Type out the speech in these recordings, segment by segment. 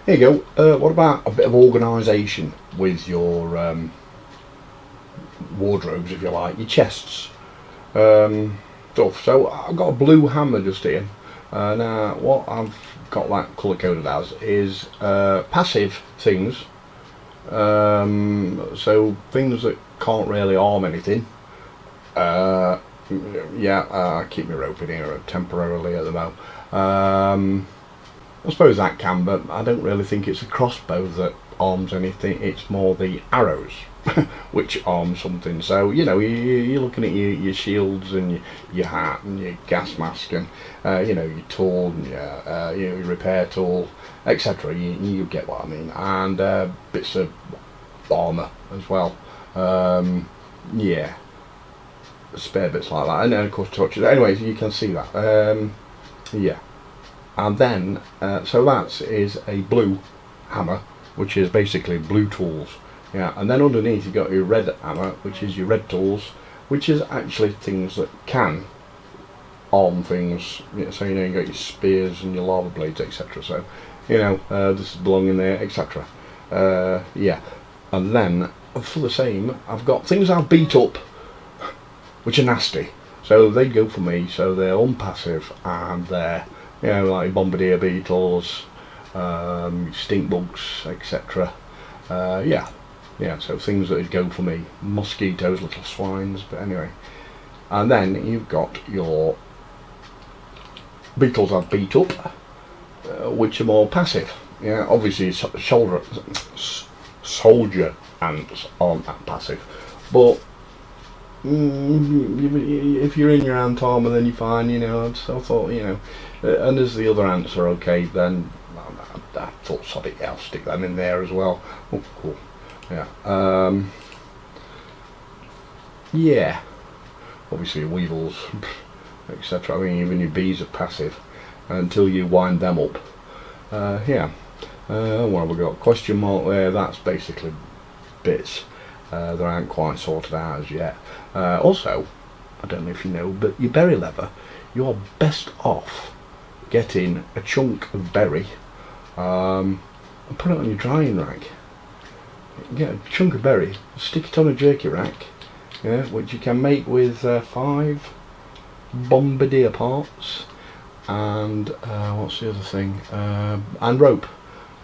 Here you go. What about a bit of organisation with your wardrobes, if you like, your chests, stuff. So I've got a blue hammer just here. Now what I've got that colour coded as is passive things. So things that can't really harm anything. I keep my rope in here temporarily at the moment. I suppose that can, but I don't really think it's a crossbow that harms anything. It's more the arrows which harm something. So you're looking at your shields and your hat and your gas mask and your tool and your repair tool, etc. You get what I mean, and bits of armour as well. Spare bits like that, and then of course torches. Anyways, you can see that. And then so that is a blue hammer, which is basically blue tools. And then underneath you got your red hammer, which is your red tools, which is actually things that can harm things. So you got your spears and your lava blades, etc. So this is belonging there, etc. And then for the same, I've got things I've beat up, which are nasty. So they go for me. So they're unpassive and they're like bombardier beetles, stink bugs, etc. So things that would go for me. Mosquitoes, little swines, but anyway. And then you've got your beetles I've beat up, which are more passive. Obviously soldier ants aren't that passive, but if you're in your ant armour, then you're fine. I thought, and as the other ants are okay, then I thought, sod it, I'll stick them in there as well. Oh, cool. Obviously weevils, etc. I mean, even your bees are passive until you wind them up. What have we got? Question mark there. That's basically bits that aren't quite sorted out as yet. Also, I don't know if you know, but your berry leather, you're best off getting a chunk of berry and put it on your drying rack. Get a chunk of berry, stick it on a jerky rack, which you can make with 5 bombardier parts and what's the other thing? And rope,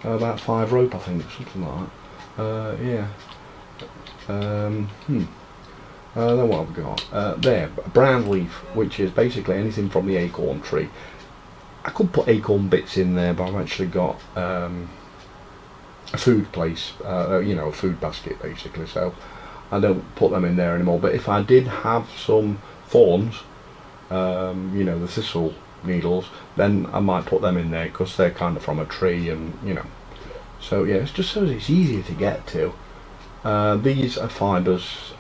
about 5 rope, I think, something like that. Then what have we got? There, brown leaf, which is basically anything from the acorn tree. I could put acorn bits in there, but I've actually got a food place, a food basket basically, so I don't put them in there anymore. But if I did have some thorns, the thistle needles, then I might put them in there because they're kind of from a tree, and so it's just so it's easier to get to. These are fibres,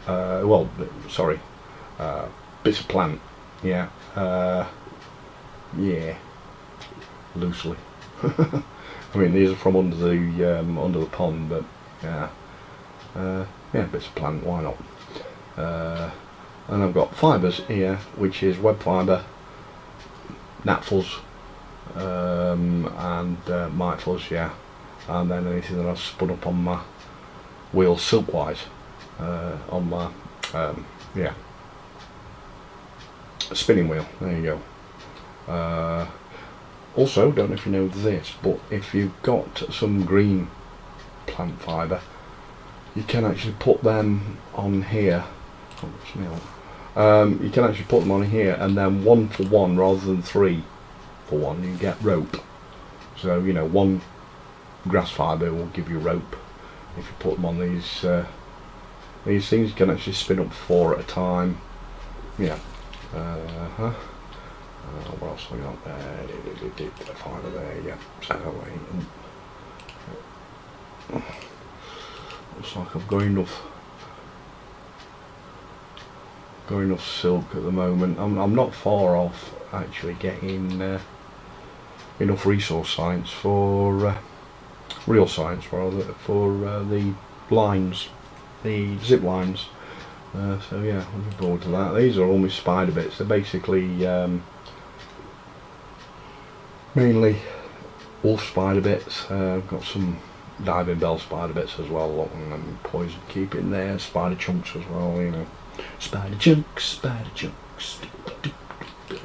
bits of plant, loosely. I mean, these are from under the pond, but bits of plant, why not? And I've got fibres here, which is web fibre, naphthal's, and miteful's, and then anything that I've spun up on my wheel silkwise, on my spinning wheel. There you go. Also, don't know if you know this, but if you've got some green plant fibre, you can actually put them on here. You can actually put them on here, and then 1 for 1 rather than 3 for 1, you get rope. So 1 grass fibre will give you rope. If you put them on these things, you can actually spin up 4 at a time. What else have we got there? The fibre there, so looks like I've got enough silk at the moment. I'm not far off actually getting enough resource science for real science rather, for the lines, the zip lines. So looking forward to that. These are all my spider bits. They're basically mainly wolf spider bits. Got some diving bell spider bits as well, and poison keeping there. Spider chunks as well, you know. Spider chunks,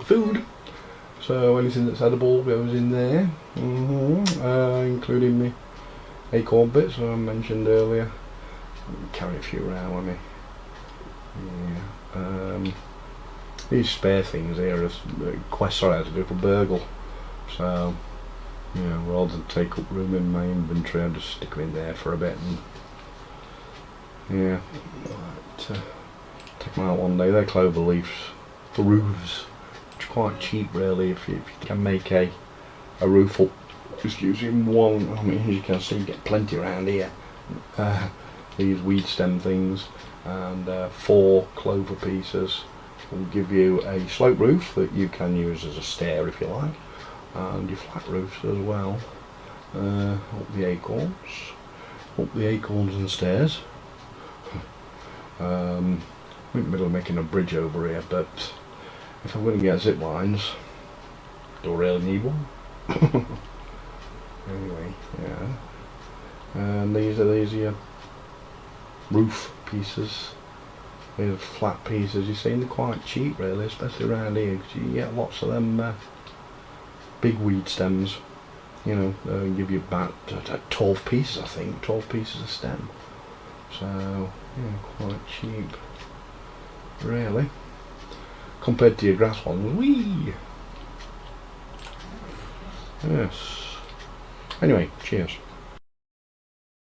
food. So anything that's edible goes in there, including the acorn bits I mentioned earlier. Carry a few around with me. Yeah. These spare things here are quests I had to do for burgle. So, you know, rather than take up room in my inventory, I just stick them in there for a bit and yeah. Take them out one day. They're clover leaves for roofs, which are quite cheap really if you can make a roof up just using one. I mean, as you can see, you get plenty around here. These weed stem things, and 4 clover pieces will give you a slope roof that you can use as a stair if you like, and your flat roofs as well. Up the acorns and stairs. I'm in the middle of making a bridge over here, but if I'm going to get zip lines, don't really need one. Anyway, yeah. And these are your roof pieces. These are flat pieces. You see, they're quite cheap really, especially around here, because you get lots of them big weed stems. You know, give you about 12 pieces, I think, 12 pieces of stem. So, yeah, quite cheap, really, compared to your grass ones. Whee! Yes. Anyway, cheers.